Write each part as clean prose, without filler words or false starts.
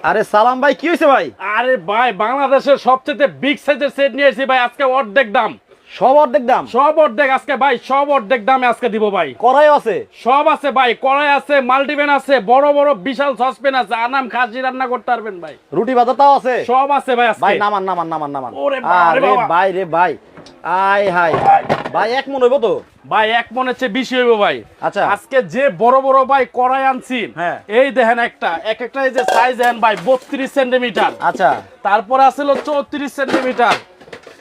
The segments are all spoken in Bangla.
আরে সালাম ভাই, কি হয়েছে ভাই? আরে ভাই বাংলাদেশের সবচেয়ে বিগ সাইজের সেট নিয়ে এসেছি ভাই, আজকে অর্ধেক দাম। সব অর্ধেক দাম? সব অর্ধেক আজকে ভাই, সব অর্ধেক দামে আজকে দিব ভাই। কড়াই আছে? সব আছে ভাই, কড়াই আছে, মাল্টিপ্যান আছে, বড় বড় বিশাল সসপ্যান আছে, আনাম খাসি রান্না করতে পারবেন ভাই। রুটি ভাজাটাও আছে? সব আছে ভাই আজকে। ভাই নামান নামান নামান নামান। ওরে বাবা রে আরে বাবা। ভাই রে ভাই, আয় হাই ভাই, এক মন হইব তো? ভাই এক মনের চেয়ে বেশি হইব ভাই। আচ্ছা। আজকে যে বড় বড় ভাই কড়াই আনছি, হ্যাঁ। এই দেখেন একটা এই যে সাইজ দেখেন ভাই 32 সেন্টিমিটার। আচ্ছা। তারপরে আছিল 34 সেন্টিমিটার।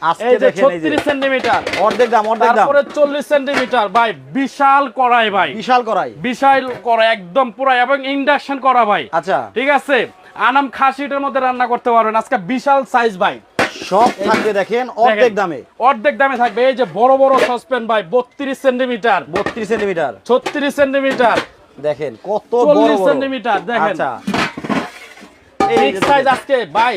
আজকে এই যে দেখেন এই যে 36 সেন্টিমিটার। অর্ধেক দাম, অর্ধেক দাম। তারপরে 40 সেন্টিমিটার ভাই, বিশাল কড়াই ভাই। বিশাল কড়াই? বিশাল কড়াই একদম পুরো, এবং ইন্ডাকশন করা ভাই। আচ্ছা। ঠিক আছে, আনাম খাসিটার মধ্যে রান্না করতে পারবেন। আজকে বিশাল সাইজ ভাই, সব থাকবে দেখেন অর্ধেক দামে। অর্ধেক দামে থাকবে। এই যে বড় বড় সসপ্যান ভাই 32 সেন্টিমিটার, 32 সেন্টিমিটার, 36 সেন্টিমিটার, দেখেন কত বড় 40 বড় সেন্টিমিটার দেখেন। আচ্ছা। এই সাইজ আজকে ভাই,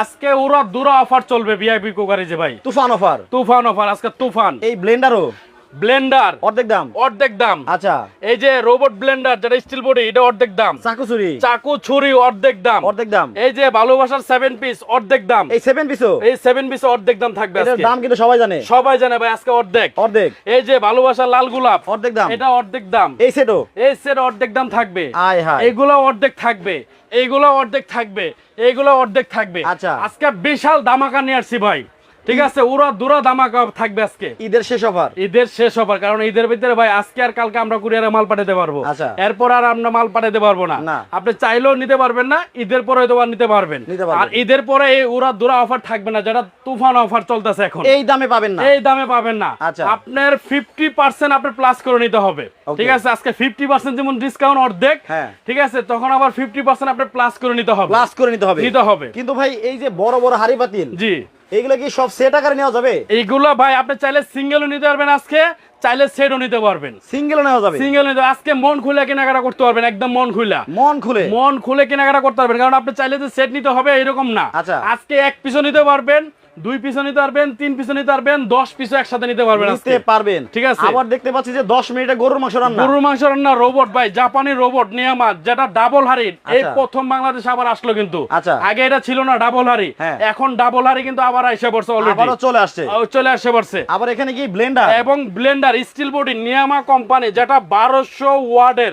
আজকে ওরা দুরা অফার চলবে ভিআইপি কুকারে যে ভাই, তুফান অফার। তুফান অফার আজকে, তুফান। এই ব্লেন্ডারও ব্লেন্ডার অর্ধেক দাম? অর্ধেক দাম। আচ্ছা। এই যে রোবট ব্লেন্ডার যেটা স্টিল বডি, এটা অর্ধেক দাম। চাকু ছুরি? চাকু ছুরি অর্ধেক দাম। অর্ধেক দাম। এই যে ভালোবাসার 7 পিস অর্ধেক দাম। এই 7 পিসও? এই 7 পিস অর্ধেক দাম থাকবে এটার আজকে। দাম কিন্তু সবাই জানে? সবাই জানে ভাই, আজকে অর্ধেক। অর্ধেক। এই যে ভালোবাসার লাল গোলাপ অর্ধেক দাম? এটা অর্ধেক দাম। এই সেটও? এই সেট অর্ধেক দাম থাকবে। আয় হায়। এগুলো অর্ধেক থাকবে, এইগুলো অর্ধেক থাকবে, এইগুলো অর্ধেক থাকবে। আচ্ছা। আজকে বিশাল ধামাকা নিয়ে আসছি ভাই। ঠিক আছে, উড়া দুরা ধামাকা থাকবে আজকে। ঈদের শেষ অফার? ঈদের শেষ অফার, কারণ ঈদের ভিতরে ভাই আজকে আর কালকে আমরা কুরিয়ারে মাল পাঠাতে পারবো। আচ্ছা। এরপর আর আমরা মাল পাঠাতে পারবো না। না। আপনি চাইলেও নিতে পারবেন না, ঈদের পরে হয়তো আর নিতে পারবেন। আর ঈদের পরে এই উড়া দুরা অফার থাকবে না, যেটা তুফান অফার চলতেছে এখন। এই দামে পাবেন না? এই দামে পাবেন না। আচ্ছা। আপনার 50% আপনি প্লাস করে নিতে হবে। ঠিক আছে, আজকে 50% যেমন ডিসকাউন্ট অর্ধেক, হ্যাঁ। ঠিক আছে, তখন আবার 50% আপনি প্লাস করে নিতে হবে। প্লাস করে নিতে হবে? নিতে হবে। কিন্তু ভাই এই যে বড় বড় হাড়ি পাতিল, জি, এইগুলো কি সব সেট আকারে নেওয়া যাবে? এইগুলো ভাই আপনি চাইলে সিঙ্গেলও নিতে পারবেন, আজকে চাইলে সেটও নিতে পারবেন। সিঙ্গেলও নেওয়া যাবে? সিঙ্গেল নিতে, আজকে মন খুলে কেনাকাটা করতে পারবেন, একদম মন খুলে। মন খুলে? মন খুলে কেনাকাটা করতে পারবেন, কারণ আপনি চাইলে যে সেট নিতে হবে এরকম না। আচ্ছা। আজকে এক পিসও নিতে পারবেন, 2 পিসও নিতে পারবেন, 3 পিসও নিতে পারবেন, 10 পিসও একসাথে নিতে পারবেন আজকে। নিতে পারবেন? ঠিক আছে। আবার দেখতে পাচ্ছি যে 10 মিনিটে গরুর মাংস রান্না। গরুর মাংস রান্না রোবট ভাই, জাপানি রোবট নিয়ামা, যেটা ডাবল হাড়ি। এই আচ্ছা। প্রথম বাংলাদেশে আবার আসলো কিন্তু। আচ্ছা। আগে এটা ছিল না ডাবল হাড়ি, হ্যাঁ। এখন ডাবল হাড়ি কিন্তু আবার আইসা পড়ছে অলরেডি। আবারও চলে আসছে? চলে আসে পড়ছে। আবার এখানে কি ব্লেন্ডার এবং ব্লেন্ডার স্টিল বডি নিয়ামা কোম্পানি, যেটা 1200 ওয়াটের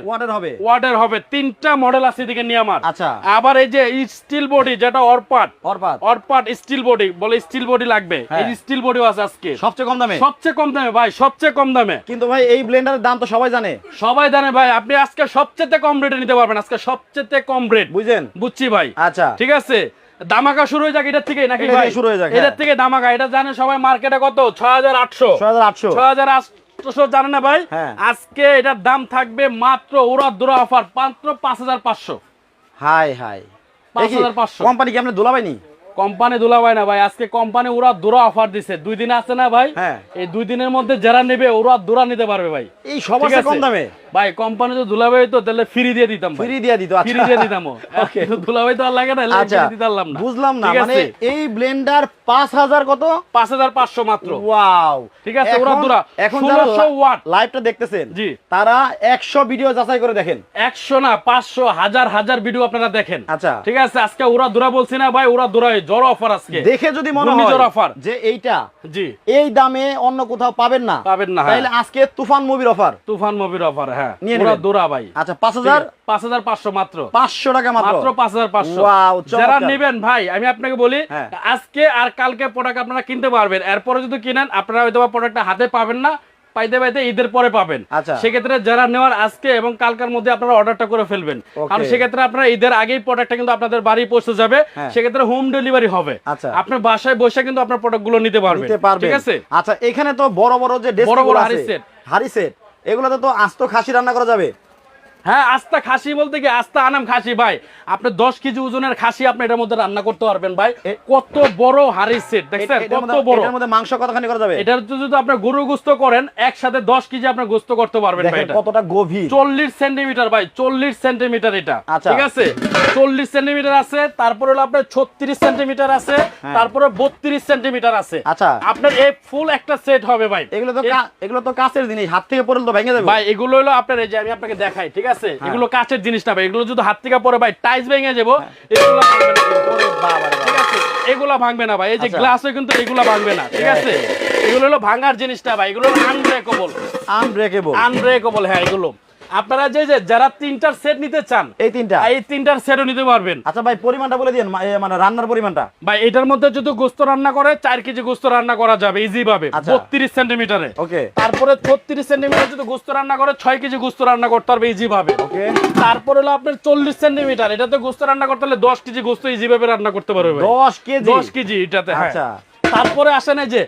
ওয়াটের হবে? 3টা মডেল আছে এদিকে নিয়ামার। আচ্ছা। আবার এই যে স্টিল বডি, যেটা অরপাট স্টিল বডি বলে, স্টিল বডি লাগবে, হ্যাঁ। এই স্টিল বডিও আছে আজকে সবচেয়ে কম দামে? সবচেয়ে কম দামে ভাই, সবচেয়ে কম দামে। কিন্তু ভাই এই ব্লেন্ডারের দাম তো সবাই জানে? সবাই জানে ভাই, আপনি আজকে সবচেয়ে কম রেটে নিতে পারবেন। আজকে সবচেয়ে কম রেট, বুঝছেন? বুঝছি ভাই। আচ্ছা। ঠিক আছে, দামাকা শুরু হয়ে যাক এটার থেকে নাকি এটা ভাই? থেকে শুরু হয়ে যাক, এটার হ্যাঁ। থেকে দামাকা, এটা জানে সবাই মার্কেটে কত? 6800। 6800 জানে না ভাই? হ্যাঁ। আজকে এটার দাম থাকবে মাত্র ওরা দুরা অফার মাত্র 5500। High high, 5500। কোম্পানি কি আপনি দুলাভাই? কোম্পানি দুলাভাই না ভাই, আজকে কোম্পানি ওরা দুরা অফার দিছে। 2 দিন আছে না ভাই? হ্যাঁ। এই 2 দিনের মধ্যে যারা নেবে ওরা দুরা নিতে পারবে ভাই। এই সবার ঠিক আছে? কম দামে ভাই কোম্পানি তো দুলাভাই তো তাহলে ফ্রি দিয়ে দিতাম, ফ্রি দিয়ে দিত? ফ্রি দিয়ে দিতাম। ওকে, দুলাভাই তো আর লাগে না, আচ্ছা, ফ্রি দিতে পারলাম না। বুঝলাম না, ঠিক মানে আছে? এই ব্লেন্ডার 5000 কত? 5500 মাত্র। ওয়াও। ঠিক আছে, ওরা দুরা এখন 1600 ওয়াট লাইভটা দেখতেছেন, জি, তারা 100 ভিডিও যাচাই করে দেখেন। 100 না 500 হাজার ভিডিও আপনারা দেখেন। আচ্ছা। ঠিক আছে, আজকে ওরা দুরা বলছি না ভাই, ওরা দুরা জোর অফার আজকে। দেখে যদি মনে ঘূর্ণিঝড় হয় অফার যে এইটা জি এই দামে অন্য কোথাও পাবেন না, পাবেন না, তাহলে আজকে তুফান মুভির অফার, তুফান মুভির অফার, হ্যাঁ, নিয়ে ওরা নেবেন। দুরা ভাই। আচ্ছা, 5500 মাত্র 500 টাকা মাত্র 5500। ওয়াও, যারা চমৎকার। নেবেন ভাই, আমি আপনাকে বলি, হ্যাঁ। আজকে আর কালকে প্রোডাক্ট আপনারা কিনতে পারবেন। এরপরে যদি কিনেন আপনারা হয়তো প্রোডাক্টটা হাতে পাবেন না, পাইতে ঈদের পরে পাবেন। আচ্ছা। সেক্ষেত্রে যারা নেওয়ার আজকে এবং কালকার মধ্যে আপনারা অর্ডারটা করে ফেলবেন, কারণ সেক্ষেত্রে আপনারা ঈদের আগেই প্রোডাক্টটা কিন্তু আপনাদের বাড়ি পৌঁছে যাবে। হ্যাঁ। সেক্ষেত্রে হোম ডেলিভারি হবে। আচ্ছা। আপনার বাসায় বসে কিন্তু আপনার প্রোডাক্টগুলো নিতে পারবেন। ঠিক আছে। আচ্ছা, এখানে তো বড় বড় যে বড় বড় হাড়ি সেট, এগুলোতে তো আস্ত খাসি রান্না করা যাবে? হ্যাঁ, আস্তা খাসি বলতে কি, আস্তা আনাম খাসি ভাই। আপনি 10 কেজি ওজনের খাসি আপনি এটার মধ্যে রান্না করতে পারবেন ভাই। কত বড় হাড়ি সেট দেখছেন, কত বড়। এটার মধ্যে মাংস কতখানি করা যাবে? এটার যদি আপনি গরু গোস্ত করেন, একসাথে 10 কেজি আপনি গোস্ত করতে পারবেন ভাই। এটা কতটা গভীর, 40 সেন্টিমিটার ভাই, 40 সেন্টিমিটার এটা। আচ্ছা। ঠিক আছে, 40 সেন্টিমিটার আছে, তারপরে হলো আপনার 36 সেন্টিমিটার আছে, তারপরে 32 সেন্টিমিটার আছে। আচ্ছা। আপনার এই ফুল একটা সেট হবে ভাই। এগুলো তো কাঁচের জিনিস, হাত থেকে পড়লে তো ভেঙে যাবে ভাই। এগুলো হলো আপনার, এই যে আমি আপনাকে দেখাই, ঠিক আছে এগুলো কাঁচের জিনিস না ভাই, এগুলো যদি হাত থেকে পরে ভাই টাইস ভেঙে যাবো, এগুলো ভাঙবে না কিন্তু। ওরে বাবা রে ঠিক বাবা। আছে, এগুলা ভাঙবে না ভাই, এই যে আচ্ছা। গ্লাসও কিন্তু এগুলা ভাঙবে না, ঠিক আছে। এগুলো হলো ভাঙার জিনিস না ভাই, এগুলো আনব্রেকেবল। আনব্রেকেবল। আনব্রেকেবল, হ্যাঁ এগুলো। আপনারা যে যারা তিনটার সেট নিতে চান, এই তিনটা, এই তিনটার সেটও নিতে পারবেন। আচ্ছা ভাই পরিমাণটা বলে দিন, মানে রান্নার পরিমাণটা। ভাই এটার মধ্যে যদি গোস্ত রান্না করে 4 কেজি গোস্ত রান্না করা যাবে ইজি ভাবে, আচ্ছা। 32 সেন্টিমিটারে। ওকে তারপরে 36 সেন্টিমিটার যদি গোস্ত রান্না করে 6 কেজি গোস্ত রান্না করতে পারবে ইজি ভাবে। ওকে। তারপর হলো আপনার 40 সেন্টিমিটার, এটাতে গোস্ত রান্না করতে হলে 10 কেজি গোস্ত ইজি ভাবে রান্না করতে পারবে ভাই। 10 কেজি? 10 কেজি এটাতে, হ্যাঁ। আচ্ছা। তারপরে আসেন এই যে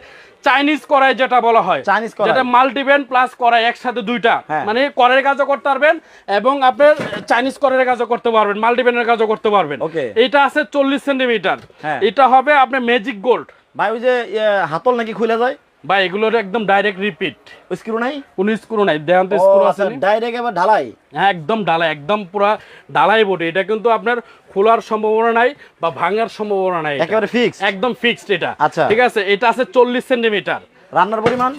চাইনিজ কড়াই যেটা বলা হয়, চাইনিজ কড়াই। যেটা মাল্টিপ্যান প্লাস কড়াই একসাথে দুইটা, হ্যাঁ। মানে কড়াইয়ের কাজও করতে পারবেন এবং আপনার চাইনিজ কড়াইয়ের কাজও করতে পারবেন, মাল্টিপ্যানের কাজও করতে পারবেন। ওকে। এটা আছে 40 সেন্টিমিটার, হ্যাঁ। এটা হবে আপনার ম্যাজিক গোল্ড। ভাই ওই যে হাতল নাকি খুলে যায়? ভাই এগুলোর একদম ডাইরেক্ট রিপিট, স্ক্রু নাই? কোনো স্ক্রু নাই, দেখান তো স্ক্রু আছে নি? ডাইরেক্ট এবার ঢালাই? হ্যাঁ একদম ঢালাই, একদম পুরা ঢালাই বটে। এটা কিন্তু আপনার খোলার সম্ভাবনা নাই বা ভাঙার সম্ভাবনা নাই, এটা একেবারে ফিক্স? একদম ফিক্সড এটা। আচ্ছা। ঠিক আছে, এটা আছে 40 সেন্টিমিটার। রান্নার পরিমাণ?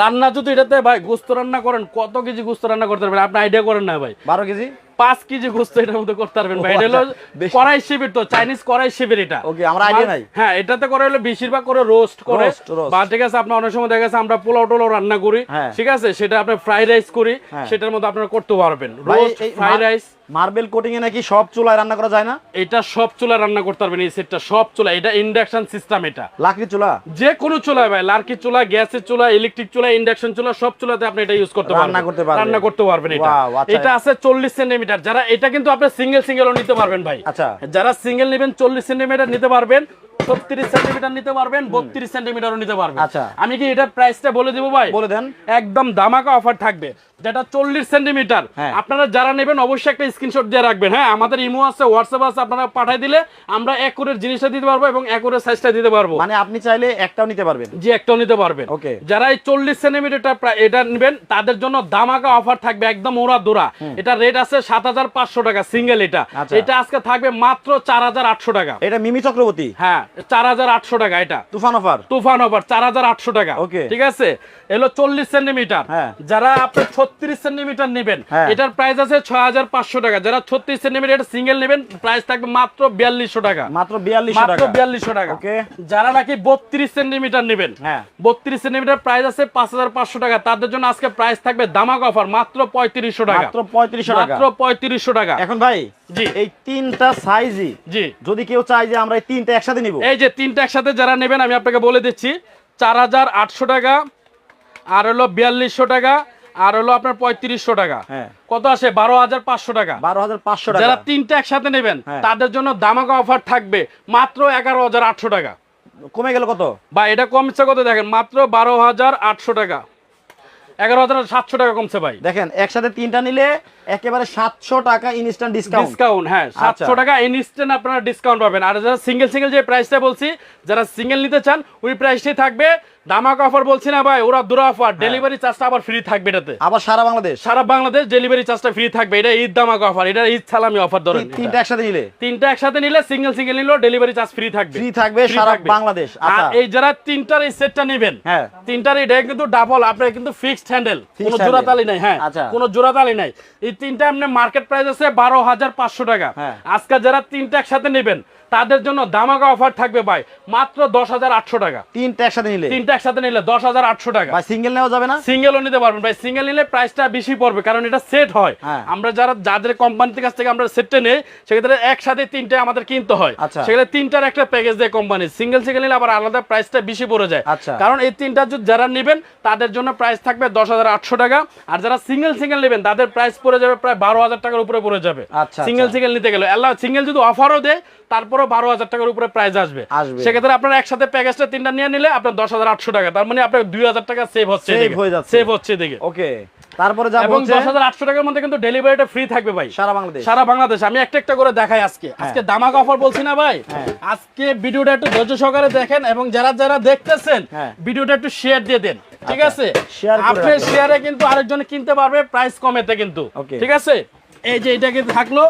রান্না যদি এটাতে ভাই গোস্ত রান্না করেন, কত কেজি গোস্ত রান্না করতে পারবেন আপনি আইডিয়া করেন না ভাই? 12 কেজি? 5 কেজি গোস্ত এটার মধ্যে করতে পারবেন ভাই। ও এটা হলো আচ্ছা, বেশ। কড়াই শিবির, তো চাইনিজ কড়াই শিবির এটা। ওকে, আমার আইডিয়া নাই। হ্যাঁ, এটাতে করে হলো বেশিরভাগ করে রোস্ট করে, roast। বা ঠিক আছে আপনার অনেক সময় দেখা গেছে আমরা পোলাও টোলাও রান্না করি, হ্যাঁ। ঠিক আছে, সেটা আপনি ফ্রাইড রাইস করি, হ্যাঁ। সেটার মধ্যে আপনারা করতে পারবেন ভাই, রোস্ট, এই ফ্রাইড রাইস। মার্বেল কোটিং এ নাকি সব চুলায় রান্না করা যায় না? এটা সব চুলা রান্না করতে পারবেন, এই সেটটা সব চুলা। এটা ইন্ডাকশন সিস্টেম, এটা লাকড়ি চুলা? যে কোনো চুলায় ভাই, লার্কি চুলা, গ্যাসের চুলা, ইলেকট্রিক চুলা, ইন্ডাকশন চুলা, সব চুলাতে আপনি এটা ইউজ করতে পারবেন, রান্না করতে পারবেন। রান্না করতে পারবেন এটা। Wow, আচ্ছা। এটা আছে 40 সেন্টিমিটার, যারা এটা কিন্তু আপনি সিঙ্গেলও নিতে পারবেন ভাই। আচ্ছা। যারা সিঙ্গেল নেবেন 40 সেন্টিমিটার নিতে পারবেন, 36 সেন্টিমিটার নিতে পারবেন, 32 সেন্টিমিটারও নিতে পারবেন। আচ্ছা। আমি কি এটার প্রাইসটা বলে দিব ভাই? বলে দেন। একদম ধামাকা অফার থাকবে, যেটা 40 সেন্টিমিটার। হ্যাঁ। আপনারা যারা নেবেন অবশ্যই একটা স্ক্রিনশট দিয়ে রাখবেন, হ্যাঁ। আমাদের ইমো আছে, হোয়াটসঅ্যাপ আছে, আপনারা পাঠিয়ে দিলে আমরা অ্যাকুরেট জিনিসটা দিতে পারবো এবং অ্যাকুরেট সাইজটা দিতে পারবো। মানে আপনি চাইলে একটাও নিতে পারবেন? জি, একটাও নিতে পারবেন। ওকে। যারা এই 40 সেন্টিমিটার এটা নেবেন তাদের জন্য ধামাকা অফার থাকবে, একদম ওরা দোরা। এটা রেট আছে 7500 টাকা সিঙ্গেল। এটা আচ্ছা। এটা আজকে থাকবে মাত্র 4800 টাকা। এটা মিমি চক্রবর্তী? হ্যাঁ, 4800 টাকা। এটা তুফান অফার? তুফান অফার 4800 টাকা। ওকে। ঠিক আছে, এলো 40 সেন্টিমিটার। হ্যাঁ। যারা আপনি 36 সেন্টিমিটার নেবেন, হ্যাঁ। এটার প্রাইস আছে 6500 টাকা। যারা 36 সেন্টিমিটার সিঙ্গেল নেবেন প্রাইস থাকবে মাত্র 4200 টাকা। মাত্র 4200 মাত্র টাকা? 4200 টাকা। ওকে। যারা নাকি 32 সেন্টিমিটার নেবেন, হ্যাঁ। 32 সেন্টিমিটার প্রাইস আছে 5500 টাকা। তাদের জন্য আজকে প্রাইস থাকবে ধামাকা অফার মাত্র 3500 টাকা। মাত্র 3500 টাকা? মাত্র 3500 টাকা। এখন ভাই জি। এই তিনটা সাইজই জি, যদি কেউ চায় যে আমরা এই তিনটা একসাথে নিব, এই যে তিনটা একসাথে যারা নেবেন আমি আপনাকে বলে দিচ্ছি, 4800 টাকা, আর হলো 4200 টাকা, আর হলো আপনার 3500 টাকা। হ্যাঁ। কত আসে? 12500 টাকা। 12500 টাকা? যারা তিনটা একসাথে নেবেন হ্যাঁ। তাদের জন্য ধামাকা অফার থাকবে মাত্র 11800 টাকা। কমে গেল কত? বা এটা কমছে কত দেখেন, মাত্র 12800 টাকা, 11700 টাকা কমছে ভাই। দেখেন একসাথে তিনটা নিলে একেবারে 700 টাকা ইনস্ট্যান্ট ডিসকাউন্ট। ডিসকাউন্ট, হ্যাঁ 700 টাকা ইনস্ট্যান্ট আপনারা ডিসকাউন্ট পাবেন। আর যারা সিঙ্গেল যে প্রাইসটা বলছি, যারা সিঙ্গেল নিতে চান ওই প্রাইসটাই থাকবে। ধামাকা অফার বলছি না ভাই, ওরা দুরা অফার। ডেলিভারি চার্জটা আবার ফ্রি থাকবে এটাতে, আবার সারা বাংলাদেশ? সারা বাংলাদেশ ডেলিভারি চার্জটা ফ্রি থাকবে। এটা ঈদ ধামাকা অফার, এটা ঈদ সালামি অফার ধরেন। তিনটা একসাথে নিলে? তিনটা একসাথে নিলে, সিঙ্গেল নিলেও ডেলিভারি চার্জ ফ্রি থাকবে। ফ্রি থাকবে সারা বাংলাদেশ? আর আচ্ছা। এই যারা তিনটার এই সেটটা নেবেন, হ্যাঁ। তিনটার এটা কিন্তু ডাবল, আপনার কিন্তু ফিক্সড হ্যান্ডেল, কোনো handle। জোড়াতালি নাই। হ্যাঁ, আচ্ছা। কোনো জোড়াতালি নাই। এই তিনটা আপনি মার্কেট প্রাইস আছে 12500 টাকা। হ্যাঁ। আজকে যারা তিনটা একসাথে নেবেন তাদের জন্য ধামাকা অফার থাকবে ভাই মাত্র 10800 টাকা। তিনটা একসাথে নিলে? তিনটা একসাথে নিলে 10800 টাকা। ভাই সিঙ্গেল নেওয়া যাবে না? সিঙ্গেলও নিতে পারবেন ভাই, সিঙ্গেল নিলে প্রাইসটা বেশি পড়বে, কারণ এটা সেট হয়। হ্যাঁ। আমরা যাদের কোম্পানির কাছ থেকে আমরা সেটটা নেই, সেক্ষেত্রে একসাথে তিনটে আমাদের কিনতে হয়। আচ্ছা। সেক্ষেত্রে তিনটার একটা প্যাকেজ দেয় কোম্পানি। সিঙ্গেল নিলে আবার আলাদা প্রাইসটা বেশি পড়ে যায়। আচ্ছা। কারণ এই তিনটা যারা নেবেন তাদের জন্য প্রাইস থাকবে 10800 টাকা। আর যারা সিঙ্গেল নেবেন তাদের প্রাইস পড়ে যাবে প্রায় 12000 টাকার উপরে পড়ে যাবে। আচ্ছা, সিঙ্গেল নিতে গেলে সিঙ্গেল যদি অফারও দেয় তারপরও 12000 টাকার উপরে প্রাইস আসবে। সেক্ষেত্রে আপনারা একসাথে প্যাকেজটা তিনটা নিয়ে নিলে আপনার 10800 টাকা, তার মানে আপনার 2000 টাকা সেভ হচ্ছে, সেভ হচ্ছে এদিকে। ওকে। তারপরে যা এবং বলছে 10800 টাকার মধ্যে কিন্তু ডেলিভারিটা ফ্রি থাকবে ভাই, সারা বাংলাদেশ? সারা বাংলাদেশ। আমি একটা করে দেখাই আজকে ধামাকা অফার বলছি না ভাই। আজকে ভিডিওটা একটু ধৈর্য সহকারে দেখেন এবং যারা দেখতেছেন ভিডিওটা একটু শেয়ার দিয়ে দেন, ঠিক আছে? আপনি শেয়ারে কিন্তু আরেকজন কিনতে পারবে প্রাইস কমেতে কিন্তু, ঠিক আছে? এই যে এটা কিন্তু থাকলো।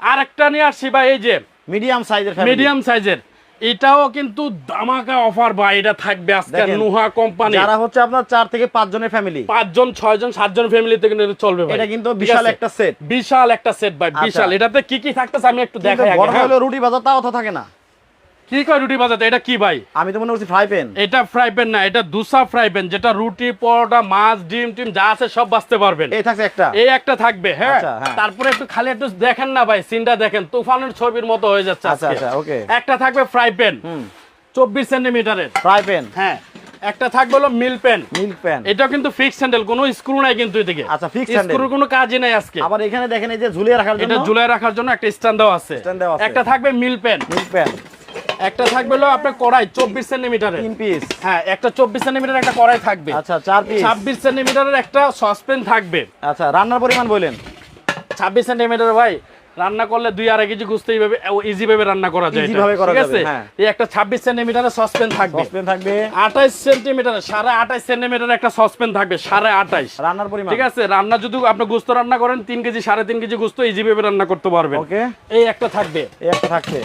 আর একটা নিয়ে আসছি ভাই, এই যে মিডিয়াম সাইজের, মিডিয়াম সাইজের এটাও কিন্তু ধামাকা অফার ভাই, এটা থাকবে আজকে দেখেন, নুহা কোম্পানি। যারা হচ্ছে আপনার 4 থেকে 5 জনের ফ্যামিলি, 5 জন 6 জন 7 জন ফ্যামিলিতে কিন্তু এটা চলবে ভাই। এটা কিন্তু ঠিক বিশাল আছে? একটা সেট, বিশাল একটা সেট ভাই, বিশাল। এটাতে কি কি থাকতেছে আমি একটু দেখাই আগে। বড় হ্যাঁ? হলো রুটি ভাজা তাও তো থাকে না। কি কয় রুটি বাজাতে, এটা কি ভাই? আমি তো মনে করছি ফ্রাই প্যান। এটা ফ্রাই প্যান না, এটা দুসা ফ্রাই প্যান, যেটা রুটি পরোটা মাছ ডিম টিম যা আছে সব বাঁচতে পারবেন। এই থাকছে একটা, এই একটা থাকবে। হ্যাঁ, আচ্ছা, হ্যাঁ। তারপরে একটু খালি একটু দেখেন না ভাই, সিনটা দেখেন, তুফানের ছবির মতো হয়ে যাচ্ছে আচ্ছা আজকে। আচ্ছা ওকে। একটা থাকবে ফ্রাই প্যান 24 সেন্টিমিটারের। ফ্রাই প্যান, হ্যাঁ, একটা থাকবে হলো মিল প্যান। Milk pan. এটা কিন্তু ফিক্স হ্যান্ডেল, কোনো স্ক্রু নাই কিন্তু এদিকে। আচ্ছা, fixed handle। স্ক্রুর কোনো কাজই নাই আজকে। আবার এখানে দেখেন এই যে ঝুলিয়ে রাখার জন্য, এটা ঝুলায় রাখার জন্য একটা স্ট্যান্ড দেওয়া আছে। Stand দেওয়া আছে। একটা থাকবে মিল প্যান। মিল্ক প্যান একটা থাকবে হলো আপনার কড়াই 24 সেন্টিমিটারের। 3 পিস। হ্যাঁ, একটা 24 সেন্টিমিটার একটা কড়াই থাকবে। আচ্ছা 4 পিস। 26 সেন্টিমিটারের একটা সসপ্যান থাকবে। আচ্ছা, রান্নার পরিমাণ বলেন। 26 সেন্টিমিটার ভাই, রান্না করলে 2-2.5 কেজি গুস্ত এইভাবে ইজি ভাবে রান্না করা যায়। Easy ভাবে করা ঠিক যাবে, আছে? হ্যাঁ। এই একটা 26 সেন্টিমিটারের সসপ্যান থাকবে। সসপ্যান থাকবে 28 সেন্টিমিটার, 28.5 সেন্টিমিটার একটা সসপ্যান থাকবে, 28.5। রান্নার পরিমাণ। ঠিক আছে, রান্না যদি আপনি গোস্ত রান্না করেন 3 কেজি 3.5 কেজি গোস্ত ইজি ভাবে রান্না করতে পারবেন। ওকে, এই একটা থাকবে। এই একটা থাকছে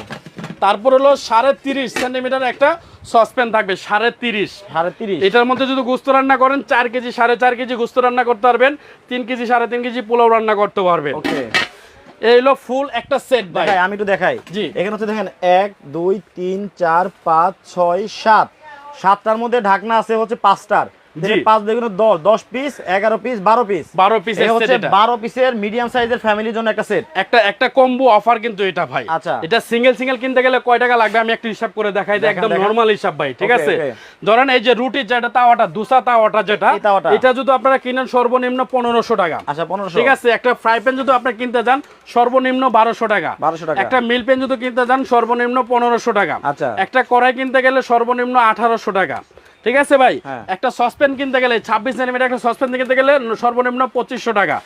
তারপর হলো 30.5 সেন্টিমিটার একটা সসপ্যান থাকবে, 30.5। 30.5। এটার মধ্যে যদি গোস্ত রান্না করেন 4 কেজি 4.5 কেজি গোস্ত রান্না করতে পারবেন, 3 কেজি 3.5 কেজি পোলাও রান্না করতে পারবেন। ওকে, এই হলো ফুল একটা সেট ভাই। দেখাই, আমি একটু দেখাই। জি। এখানে হচ্ছে দেখেন 1 2 3 4 5 6 7, 7টার মধ্যে ঢাকনা আছে হচ্ছে 5টার। জি। 5 দেখুন 10 পিস, 11 পিস, 12 পিস। 12 পিস এটা হচ্ছে এটা 12 পিসের মিডিয়াম সাইজের ফ্যামিলির জন্য একটা সেট। একটা কম্বো অফার কিন্তু এটা ভাই। আচ্ছা। এটা সিঙ্গেল কিনতে গেলে কয় টাকা লাগবে আমি একটু হিসাব করে দেখাই দিই, দেখান, একদম দেখান। নরমাল হিসাব ভাই। ঠিক Okay, আছে, okay. ধরেন এই যে রুটি যেটা তাওয়াটা দুসা তাওয়াটা যেটা, এই তাওয়াটা। এটা যদি আপনারা কিনেন সর্বনিম্ন 1500 টাকা। আচ্ছা 1500। ঠিক আছে, একটা ফ্রাই প্যান যদি আপনি কিনতে যান সর্বনিম্ন 1200 টাকা। 1200 টাকা। একটা মিল প্যান যদি কিনতে যান সর্বনিম্ন 1500 টাকা। আচ্ছা। একটা কড়াই কিনতে গেলে সর্বনিম্ন 1800 টাকা। ঠিক আছে ভাই, হ্যাঁ। একটা সসপ্যান কিনতে গেলে 26 সেন্টিমিটার একটা সসপ্যান কিনতে গেলে সর্বনিম্ন 2500 টাকা।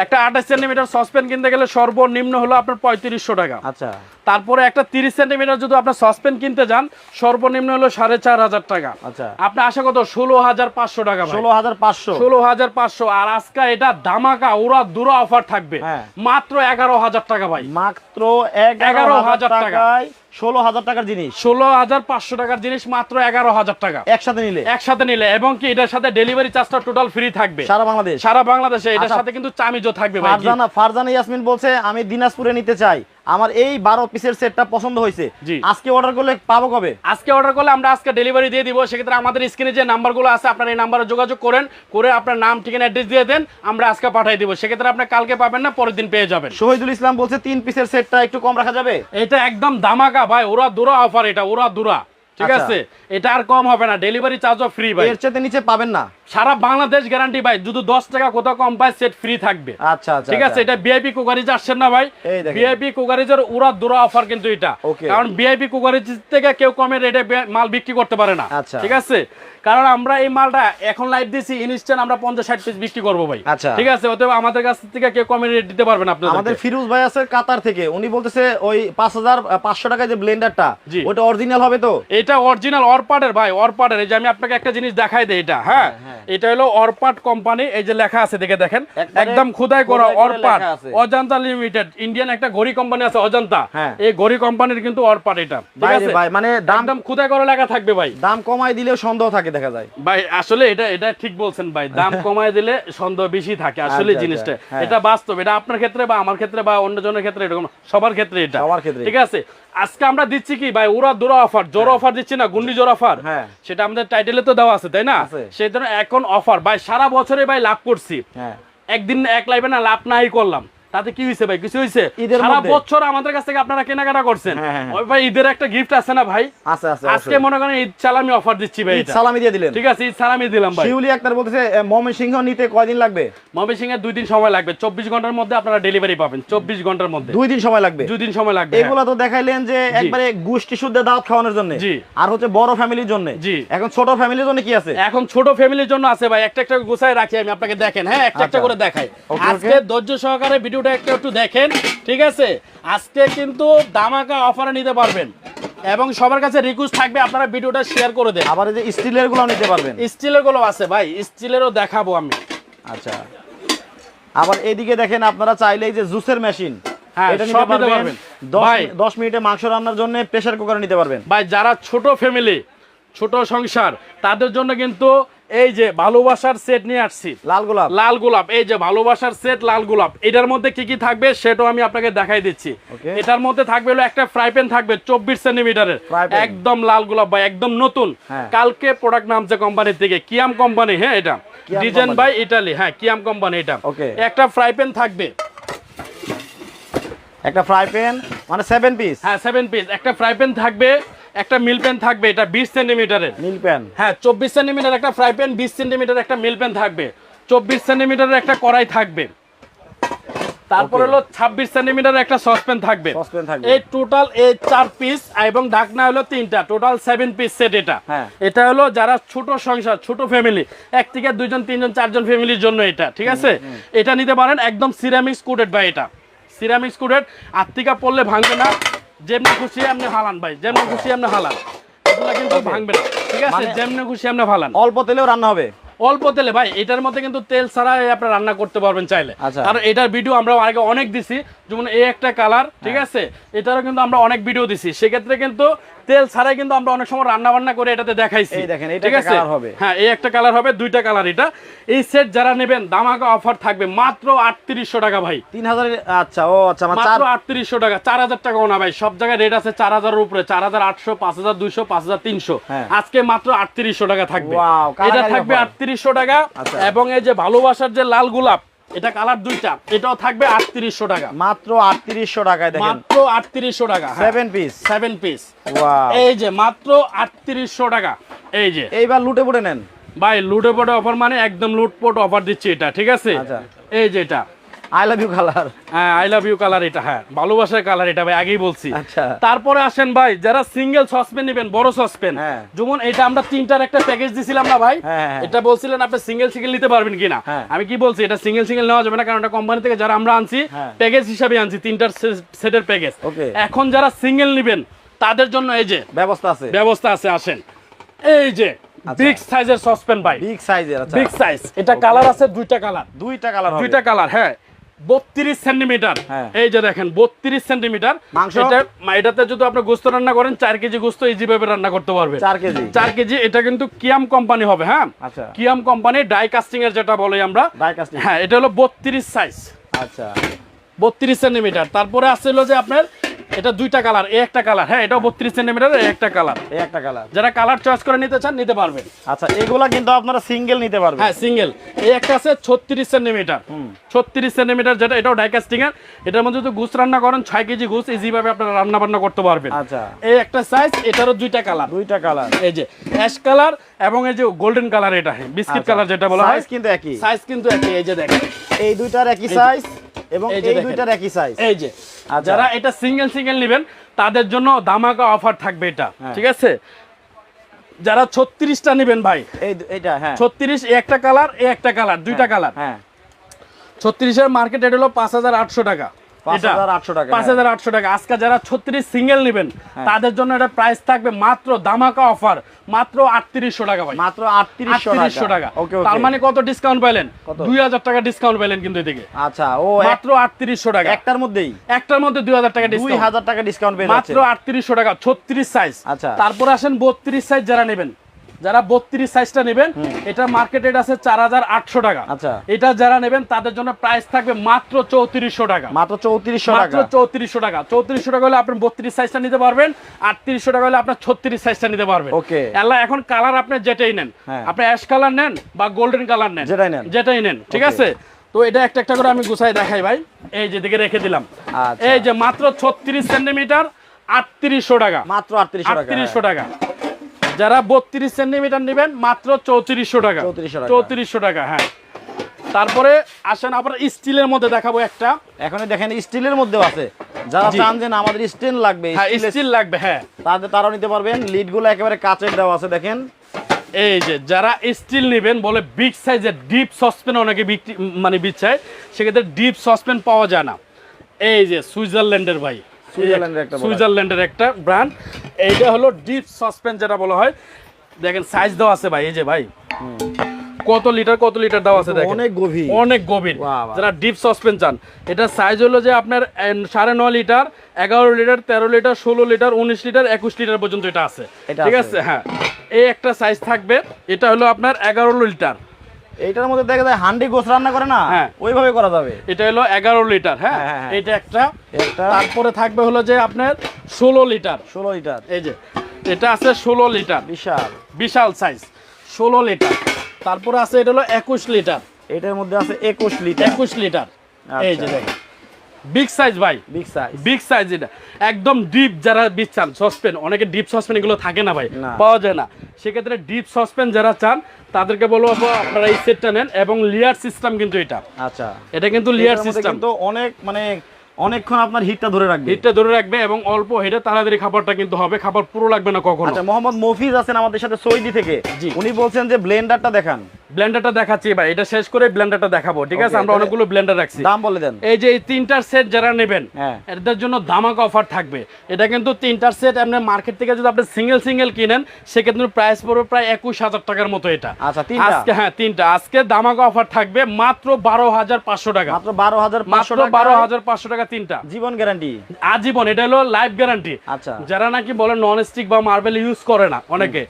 একটা 28 সেন্টিমিটার সসপ্যান কিনতে গেলে সর্বনিম্ন হলো আপনার 3500 টাকা। আচ্ছা, তারপরে একটা 30 সেন্টিমিটার যদি আপনার সসপ্যান কিনতে যান সর্বনিম্ন হলো 4500 টাকা। আচ্ছা। আপনি আশা কত 16500 টাকা ভাই। 16500। 16500। আর আজকে এটা ধামাকা উড়া দুরা অফার থাকবে হ্যাঁ। মাত্র 11000 টাকা ভাই। মাত্র 11,000 টাকা। টাকায় 16000 টাকার জিনিস, 16500 টাকার জিনিস মাত্র 11000 টাকা একসাথে নিলে একসাথে নিলে। এবং কি এটার সাথে ডেলিভারি চার্জটা টোটাল ফ্রি থাকবে সারা বাংলাদেশ। সারা বাংলাদেশে। এটার আচ্ছা। সাথে কিন্তু চামিজও থাকবে ভাই। ফারজানা ইয়াসমিন বলছে আমি দিনাজপুরে নিতে চাই, আমার এই 12 পিসের সেটটা পছন্দ হয়েছে, জি। আজকে অর্ডার করলে পাবো কবে? আজকে অর্ডার করলে আমরা আজকে ডেলিভারি দিয়ে দিব। সেক্ষেত্রে আমাদের স্ক্রিনে যে নাম্বারগুলো আছে আপনার এই নাম্বারে যোগাযোগ করে আপনার নাম ঠিকানা অ্যাড্রেস দিয়ে দেন, আমরা আজকে পাঠিয়ে দিব। সেক্ষেত্রে আপনি কালকে পাবেন না, পরের দিন পেয়ে যাবেন। শহীদুল ইসলাম বলছে 3 পিসের সেটটা একটু কম রাখা যাবে? এটা একদম ধামাকা ভাই, ওরা দুরা অফার, এটা ওরা দুরা। ঠিক আচ্ছা। আছে, এটা আর কম হবে না, ডেলিভারি চার্জও ফ্রি ভাই। এর চেয়ে নিচে পাবেন না। সারা বাংলাদেশ গ্যারান্টি ভাই, যদি 10 টাকা কোথাও কম পায় সেট ফ্রি থাকবে। আচ্ছা আচ্ছা, ঠিক আছে, এটা ভিআইপি কুকারিজ আসছেন না ভাই, এই দেখেন। ভিআইপি কুকারিজের উড়া দুরা অফার কিন্তু এটা। Okay. কারণ ভিআইপি কুকারিজ থেকে কেউ কমে রেটে মাল বিক্রি করতে পারে না। আচ্ছা। ঠিক আছে, কারণ আমরা এই মালটা এখন লাইভ দিছি ইনস্ট্যান্ট আমরা 50-60 পিস বিক্রি করবো ভাই। আচ্ছা। ঠিক আছে, অতএব আমাদের কাছ থেকে কেউ কমে রেট দিতে পারবে না আপনাদের। আমাদের ফিরোজ ভাই আছে কাতার থেকে, উনি বলতেছে ওই 5500 টাকায় যে ব্লেন্ডারটা জি। ওটা অরিজিনাল হবে তো? এটা অরিজিনাল অরপাটের ভাই, অরপাটের। এই যে আমি আপনাকে একটা জিনিস দেখাই দেই, এটা হ্যাঁ, এটা হলো অরপাট কোম্পানি। এই যে লেখা আছে দেখে দেখেন, একবারে একদম খোদাই করা খোদাই করে অরপাট, লেখা আছে। অজন্তা লিমিটেড। ইন্ডিয়ান একটা ঘড়ি কোম্পানি আছে অজন্তা, হ্যাঁ। এই ঘড়ি কোম্পানির কিন্তু অরপাট এটা। ঠিক ভাই রে আছে ভাই, মানে দাম একদম খোদাই করা লেখা থাকবে ভাই। দাম কমাই দিলেও সন্দেহ থাকে দেখা যায়। ভাই আসলে এটা ঠিক বলছেন ভাই, দাম কমায় দিলে সন্দেহ বেশি থাকে আসলে আচ্ছা, জিনিসটা। হ্যাঁ। এটা বাস্তব, এটা আপনার ক্ষেত্রে বা আমার ক্ষেত্রে বা অন্য জনের ক্ষেত্রে, এরকম সবার ক্ষেত্রে এটা। সবার ক্ষেত্রে। ঠিক আছে, আজকে আমরা দিচ্ছি কি ভাই, ওরা দুরা অফার, জোর অফার দিচ্ছি না, গুন্ডি জোর অফার। হ্যাঁ। সেটা আমাদের টাইটেলে তো দেওয়া আছে তাই না? আছে। সেই ধরনের এখন অফার ভাই, সারা বছরে ভাই লাভ করছি। হ্যাঁ। একদিন এক লাইভে না লাভ নাই করলাম, তাতে কি হইছে ভাই? কিছু হইছে? ঈদের সারা মধ্যে। বছর আমাদের কাছ থেকে আপনারা কেনাকাটা করছেন। হ্যাঁ, হ্যাঁ, হ্যাঁ। ওই ভাই ঈদের একটা গিফট আছে না ভাই, আছে আছে আজকে মনে করেন ঈদ সালামি অফার দিচ্ছি ভাই। ঈদ এটা সালামি দিয়ে দিলেন। ঠিক আছে, ঈদ সালামি দিলাম ভাই। শিউলি আক্তার বলতেছে ময়মনসিংহ নিতে কয়দিন লাগবে? ময়মনসিংহে 2 দিন সময় লাগবে, 24 ঘন্টার মধ্যে আপনারা ডেলিভারি পাবেন। 24 ঘন্টার মধ্যে 2 দিন সময় লাগবে। 2 দিন সময় লাগবে। এগুলা তো দেখাইলেন যে একবারে গোষ্ঠী শুদ্ধ দাওয়াত খাওয়ানোর জন্য, জি। আর হচ্ছে বড় ফ্যামিলির জন্য। জি। এখন ছোট ফ্যামিলির জন্য কি আছে? এখন ছোট ফ্যামিলির জন্য আছে ভাই, একটা একটা গোছায় রাখি আমি আপনাকে, দেখেন হ্যাঁ, একটা একটা আচ্ছা। করে দেখাই। Okay, আজকে ধৈর্য সহকারে ভিডিওটা একটু দেখেন। ঠিক আছে, আজকে কিন্তু দামাকা অফারে নিতে পারবেন এবং সবার কাছে রিকোয়েস্ট থাকবে আপনারা ভিডিওটা শেয়ার করে দেন। আবার এই যে স্টিলের গুলো নিতে পারবেন। স্টিলের গুলো আছে ভাই, স্টিলেরও দেখাবো আমি। আচ্ছা, আবার এদিকে দেখেন আপনারা চাইলে এই যে জুসের মেশিন, হ্যাঁ, এটা সব নিতে নিতে পারবেন পারবেন। 10 মিনিটে মাংস রান্নার জন্য প্রেসার কুকারে নিতে পারবেন। ভাই যারা ছোট ফ্যামিলি, ছোট সংসার, তাদের জন্য কিন্তু এই যে ভালোবাসার সেট নিয়ে আসছি, লাল গোলাপ। লাল গোলাপ। এই যে ভালোবাসার সেট লাল গোলাপ, এটার মধ্যে কি কি থাকবে সেটাও আমি আপনাকে দেখাই দিচ্ছি। Okay. এটার মধ্যে থাকবে হলো একটা ফ্রাই প্যান থাকবে 24 সেন্টিমিটারের, Fry pan। একদম লাল গোলাপ ভাই, একদম নতুন। হ্যাঁ। কালকে প্রোডাক্ট নামছে কোম্পানি থেকে, কিয়াম কোম্পানি। হ্যাঁ, এটা কিয়াম ডিজাইন company। By Italy. হ্যাঁ, কিয়াম কোম্পানি এটা। Okay। একটা ফ্রাই প্যান থাকবে, একটা ফ্রাই প্যান মানে 7 পিস। হ্যাঁ 7 পিস। একটা ফ্রাই প্যান থাকবে, একটা মিল প্যান থাকবে, এটা 20 সেন্টিমিটারের। মিল প্যান। হ্যাঁ 24 সেন্টিমিটার একটা ফ্রাই প্যান, 20 সেন্টিমিটার একটা মিল প্যান থাকবে, 24 সেন্টিমিটারের একটা কড়াই থাকবে, তারপর Okay। হলো 26 সেন্টিমিটারের একটা সসপ্যান থাকবে। সসপ্যান থাকবে। এই টোটাল এই 4 পিস এবং ঢাকনা হলো 3টা, টোটাল 7 পিস সেট এটা। হ্যাঁ। এটা হলো যারা ছোট সংসার, ছোট ফ্যামিলি, 1 থেকে 2 জন 3 জন 4 জন ফ্যামিলির জন্য এটা, ঠিক আছে? এটা নিতে পারেন, একদম সিরামিক্স কোটেড ভাই, এটা সিরামিক্স কোটেড, আত্মিকা পড়লে ভাঙবে না, যেমনি খুশি আপনি হালান ভাই, যেমনি খুশি আপনি হালান, এগুলা কিন্তু ভাঙবে না, ঠিক আছে? মানে- যেমনি খুশি আপনি হালান। অল্প তেলেও রান্না হবে। অল্প তেলে ভাই, এটার মধ্যে কিন্তু তেল ছাড়াই আপনি রান্না করতে পারবেন চাইলে। আচ্ছা। কারণ এটার ভিডিও আমরা আগে অনেক দিছি, যেমন এই একটা কালার, ঠিক আছে? এটারও কিন্তু আমরা অনেক ভিডিও দিছি, সেক্ষেত্রে কিন্তু তেল ছাড়াই কিন্তু আমরা অনেক সময় রান্না বান্না করে এটাতে দেখাইছি। এই দেখেন, এটা ঠিক একটা আছে? কালার হবে। হ্যাঁ, এই একটা কালার হবে, 2টা কালার এটা। এই সেট যারা নেবেন দামাকা অফার থাকবে মাত্র 3800 টাকা ভাই। 3000। আচ্ছা, ও আচ্ছা, আমার মাত্র 3800 টাকা, 4000 টাকাও না ভাই, সব জায়গায় রেট আছে 4000 এর উপরে, 4800, 5200, 5300। হ্যাঁ। আজকে মাত্র 3800 টাকা থাকবে। Wow, এটা কালাকারি থাকবে offer। 3800 টাকা। আচ্ছা। এবং এই যে ভালোবাসার যে লাল গোলাপ, এটা কালার 2টা, এটাও থাকবে 3800 টাকা। মাত্র 3800 টাকায় দেখেন, মাত্র 3800 টাকা। 7 পিস। 7 পিস। ওয়াও। এই যে মাত্র 3800 টাকা। এই যে এইবার লুটে পুটে নেন ভাই, লুটপট অফার মানে একদম লুটপট অফার দিচ্ছি এটা, ঠিক আছে? আচ্ছা। এই যে এটা আই লাভ ইউ কালার। হ্যাঁ, আই লাভ ইউ কালার এটা, হ্যাঁ ভালোবাসার কালার এটা ভাই, আগেই বলছি। আচ্ছা। তারপরে আসেন ভাই, যারা সিঙ্গেল সসপেন নেবেন, বড় সসপেন, হ্যাঁ। যেমন এটা আমরা 3টার একটা প্যাকেজ দিছিলাম না ভাই? হ্যাঁ, হ্যাঁ। এটা বলছিলেন আপনি সিঙ্গেল সিঙ্গেল নিতে পারবেন কিনা? হ্যাঁ। আমি কি বলছি, এটা সিঙ্গেল সিঙ্গেল নেওয়া যাবে না, কারণ এটা কোম্পানি থেকে যারা আমরা আনছি হ্যাঁ। প্যাকেজ হিসাবে আনছি, 3টার সেটের প্যাকেজ। Okay। এখন যারা সিঙ্গেল নেবেন তাদের জন্য এই যে ব্যবস্থা আছে। ব্যবস্থা আছে, আসেন। এই যে আচ্ছা। বিগ সাইজের সসপেন ভাই, বিগ সাইজের। আচ্ছা, বিগ সাইজ। এটা কালার আছে 2টা কালার, 2টা কালার হবে। 2টা কালার। হ্যাঁ, 32 সেন্টিমিটার। হ্যাঁ। এই যে দেখেন 32 সেন্টিমিটার মাংস? এটাতে যদি আপনি গোস্ত রান্না করেন 4 কেজি গোস্ত ইজি ভাবে রান্না করতে পারবেন। 4 কেজি। 4 কেজি। এটা কিন্তু কিয়াম কোম্পানি হবে। হ্যাঁ, আচ্ছা। কিয়াম কোম্পানি ডাই কাস্টিং এর যেটা বলে আমরা, ডাই কাস্টিং। হ্যাঁ, এটা হলো 32 সাইজ, আচ্ছা। 32 সেন্টিমিটার। তারপরে আছে হলো যে আপনার এটা 2টা কালার, এই একটা কালার। হ্যাঁ, এটাও 32 সেন্টিমিটার, এই একটা কালার। এই একটা কালার। যারা কালার চয়েস করে নিতে চান নিতে পারবেন। আচ্ছা, এগুলা কিন্তু আপনারা সিঙ্গেল নিতে পারবেন। হ্যাঁ, সিঙ্গেল। এই একটা আছে 36 সেন্টিমিটার, 36 সেন্টিমিটার, যেটা এটাও ডাই কাস্টিং এর। এটার মধ্যে যদি গুস রান্না করেন 6 কেজি গুস ইজি ভাবে আপনারা রান্না বান্না করতে পারবেন। আচ্ছা। এই একটা সাইজ, এটারও 2টা কালার, 2টা কালার। এই যে অ্যাশ কালার এবং এই যে গোল্ডেন কালার, এটা বিস্কিট কালার যেটা বলা হয়। সাইজ কিন্তু একই। সাইজ কিন্তু একই। এই যে দেখেন, এই দুইটার একই সাইজ এবং এই যে এই দেখেন। দুইটার একই সাইজ। এই যে আচ্ছা। যারা এটা সিঙ্গেল সিঙ্গেল নেবেন তাদের জন্য দামাকা অফার থাকবে এটা, হ্যাঁ। ঠিক আছে? যারা 36টা নেবেন ভাই, এইটা, হ্যাঁ। 36, এই একটা কালার, এই একটা কালার, 2টা কালার। হ্যাঁ। 36 এর মার্কেট রেট হলো 5800 টাকা। 5800 টাকা। 5800 টাকা। আজকে যারা 36 সিঙ্গেল নেবেন তাদের জন্য এটা প্রাইস থাকবে মাত্র দামাকা অফার মাত্র 3800 টাকা ভাই। মাত্র 3800 টাকা। ওকে, তার মানে কত ডিসকাউন্ট পাইলেন? কত? 2000 টাকা ডিসকাউন্ট পাইলেন কিন্তু এদিকে। আচ্ছা, ও মাত্র 3800 টাকা। একটার মধ্যেই একটার মধ্যে 2000 টাকা ডিসকাউন্ট। 2000 টাকা ডিসকাউন্ট পেয়ে যাচ্ছে। মাত্র 3800 টাকা, 36 সাইজ। আচ্ছা। তারপর আসেন 32 সাইজ যারা নেবেন, যারা 32 সাইজটা নেবেন, এটা মার্কেট রেট আছে 4800 টাকা। আচ্ছা। এটা যারা নেবেন তাদের জন্য প্রাইস থাকবে মাত্র 3400 টাকা। মাত্র 3400 মাত্র টাকা। 3400 টাকা। 3400 টাকা হলে আপনি 32 সাইজটা নিতে পারবেন, 3800 টাকা হলে আপনার 36 সাইজটা নিতে পারবেন। ওকে। আল্লাহ, এখন কালার আপনি যেটাই নেন, হ্যাঁ। আপনি অ্যাশ কালার নেন বা গোল্ডেন কালার নেন, যেটাই নেন, ঠিক ওকে। আছে? তো এটা একটা একটা করে আমি গুছাই দেখাই ভাই। এই যে দিকে রেখে দিলাম। আচ্ছা। এই যে মাত্র 36 সেন্টিমিটার, 3800 টাকা। মাত্র 3800 টাকা। 3800 টাকা। যারা 32 সেন্টিমিটার নেবেন মাত্র 3400 টাকা। 3400 টাকা। হ্যাঁ। তারপরে আসেন আবার স্টিলের মধ্যে দেখাবো একটা। এখন দেখেন স্টিলের মধ্যেও আছে, যারা জি। চান যে না আমাদের স্টেন লাগবে, হ্যাঁ, স্টিল লাগবে, হ্যাঁ, তারাও নিতে পারবেন। লিডগুলো একেবারে কাচের দেওয়া আছে, দেখেন। এই যে যারা স্টিল নেবেন বলে বিগ সাইজের ডিপ সসপ্যান অনেকে মানে বিচ্ছায়, সেক্ষেত্রে ডিপ সসপ্যান পাওয়া যায় না। এই যে সুইজারল্যান্ডের ভাই, সুইজারল্যান্ডের একটা ব্র্যান্ড, এইটা হলো ডিপ সসপ্যান যেটা বলা হয়। দেখেন সাইজ দেওয়া আছে ভাই, এই যে ভাই কত লিটার দেওয়া আছে দেখেন, অনেক গভীর। যারা ডিপ সসপেন চান, এটা সাইজ হলো যে আপনার 9.5 litre, 11 litre, 13 litre, 16 litre, 19 litre, 21 litre পর্যন্ত এটা আছে, ঠিক আছে। হ্যাঁ, এই একটা সাইজ থাকবে, এটা হলো আপনার 11 লিটার। এইটার মধ্যে দেখা যায় হান্ডি গোস রান্না করে না, ওইভাবে করা যাবে। এটা হলো 11 লিটার। হ্যাঁ, এটা একটা। তারপরে থাকবে হলো যে আপনার 16 লিটার। এই যে এটা আছে 16 লিটার, বিশাল সাইজ, 16 লিটার। তারপরে আছে এটা হলো 21 লিটার। এটার মধ্যে আছে 21 লিটার। এই যে দেখেন, বিগ সাইজ ভাই, বিগ সাইজ। এটা একদম ডিপ, যারা চান সসপেন, অনেকে ডিপ সসপেন এগুলো থাকে না ভাই, পাওয়া যায় না, সেক্ষেত্রে ডিপ সসপেন যারা চান তাদেরকে বলবো আপনারা এই সেটটা নেন। এবং লিয়ার সিস্টেম কিন্তু এটা, আচ্ছা, এটা কিন্তু লিয়ার সিস্টেম, তো অনেক মানে অনেকক্ষণ আপনার হিটটা ধরে রাখবে এবং অল্প হিটে তাড়াতাড়ি খাবারটা কিন্তু হবে, খাবার পুরো লাগবে না কখনো। আচ্ছা, মোহাম্মদ মফিজ আছেন আমাদের সাথে সৌদি থেকে, উনি বলছেন যে ব্লেন্ডারটা দেখান। ব্লেন্ডারটা দেখাচ্ছি ভাই, এটা শেষ করে ব্লেন্ডারটা দেখাবো, ঠিক আছে। আমরা অনেকগুলো ব্লেন্ডার রাখছি, দাম বলে দেন। এই যে এই 3টার সেট যারা নেবেন, এদের জন্য ধামাকা অফার থাকবে। এটা কিন্তু 3টার সেট আপনি মার্কেট থেকে যদি আপনি সিঙ্গেল কিনেন, সেক্ষেত্রে প্রাইস পড়বে প্রায় 21,000 টাকার মতো এটা। আচ্ছা, আজকে হ্যাঁ 3টা, আজকে ধামাকা অফার থাকবে মাত্র 12,500 টাকা, মাত্র 12,500 টাকা 3টা, জীবন গ্যারান্টি, আজীবন। এটা হলো লাইফ গ্যারান্টি। আচ্ছা, যারা নাকি বলে নন স্টিক বা মার্বেল ইউজ করে না অনেকে,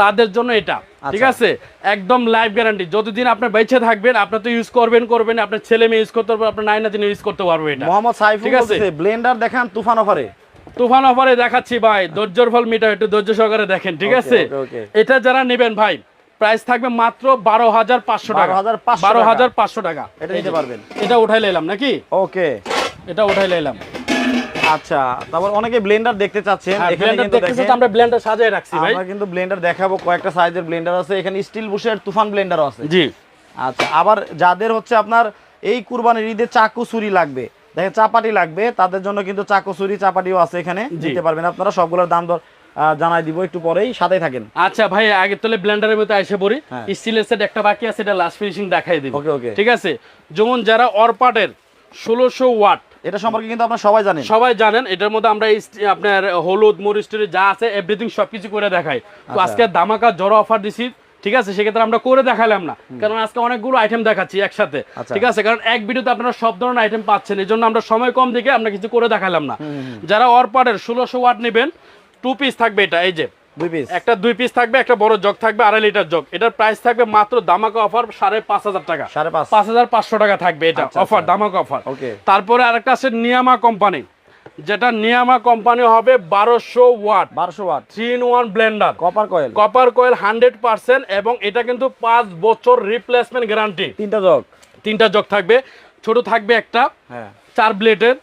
তাদের জন্য এটা, ঠিক আছে, একদম লাইফ গ্যারান্টি। যতদিন আপনি বেঁচে থাকবেন, আপনি তো ইউজ করবেন, আপনার ছেলে মেয়ে ইউজ করতে পারবে, আপনার নাইনা দিন ইউজ করতে পারবে এটা। মোহাম্মদ সাইফুল বলছে ব্লেন্ডার দেখান তুফান অফারে। দেখাচ্ছি ভাই, ধৈর্যের ফল মিটার, একটু ধৈর্য সহকারে দেখেন, ঠিক আছে। এটা যারা নেবেন ভাই, প্রাইস থাকবে মাত্র 12,500 টাকা, 12,500 টাকা। এটা নিতে পারবেন। এটা উঠাই নিলাম নাকি? ওকে, এটা উঠাই নিলাম। আচ্ছা, তারপর অনেকে ব্লেন্ডার দেখতে চাচ্ছেন, এখানে কিন্তু দেখেন আমরা ব্লেন্ডার সাজিয়ে রাখছি ভাই, আমরা কিন্তু ব্লেন্ডার দেখাবো, কয়েকটা সাইজের ব্লেন্ডার আছে এখানে, স্টিল বুশের তুফান ব্লেন্ডারও আছে। জি, আচ্ছা, আবার যাদের হচ্ছে আপনার এই কুরবানির ঈদে চাকু ছুরি লাগবে, দেখেন চাপাটি লাগবে, তাদের জন্য কিন্তু চাকু ছুরি চাপাটিও আছে এখানে, দিতে পারবেন আপনারা। সবগুলোর দাম দর জানাই দিব একটু পরেই, সাথে থাকেন। আচ্ছা ভাই, আগে তাহলে ব্লেন্ডারের মধ্যে এসে পড়ি। স্টিলের সেট একটা বাকি আছে, এটা লাস্ট ফিনিশিং দেখাই দিব, ঠিক আছে। যেমন যারা অরপাটের 1600 ওয়াট, এটা সম্পর্কে কিন্তু আপনারা সবাই জানেন। এটার মধ্যে আমরা আপনার হলুদ মরিচ যা আছে এভরিথিং সবকিছু করে দেখাই। তো আজকে ধামাকা জড়ো অফার দিছি, ঠিক আছে, সেক্ষেত্রে আমরা করে দেখালাম না, কারণ আজকে অনেকগুলো আইটেম দেখাচ্ছি একসাথে, ঠিক আছে, কারণ এক ভিডিওতে আপনারা সব ধরনের আইটেম পাচ্ছেন, এই জন্য আমরা সময় কম দিকে আমরা কিছু করে দেখালাম না। যারা অরপাটের 1600 ওয়াট নেবেন, 2 পিস থাকবে এটা, এই যে 2 পিস থাকবে, একটা বড় জগ থাকবে, 2.5 লিটার জগ। এটার প্রাইস থাকবে মাত্র ধামাকা অফার 5,500 টাকা, 5,500 টাকা থাকবে এটা অফার, ধামাকা অফার। তারপরে আরেকটা আছে নিয়ামা কোম্পানি, যেটা নিয়ামা কোম্পানি হবে 1200 watt 3-in-1 Blender, copper coil 100%, এবং এটা কিন্তু 5 বছর রিপ্লেসমেন্ট গ্যারান্টি। 3টা জগ থাকবে, ছোট থাকবে একটা, 4 ব্লেডের,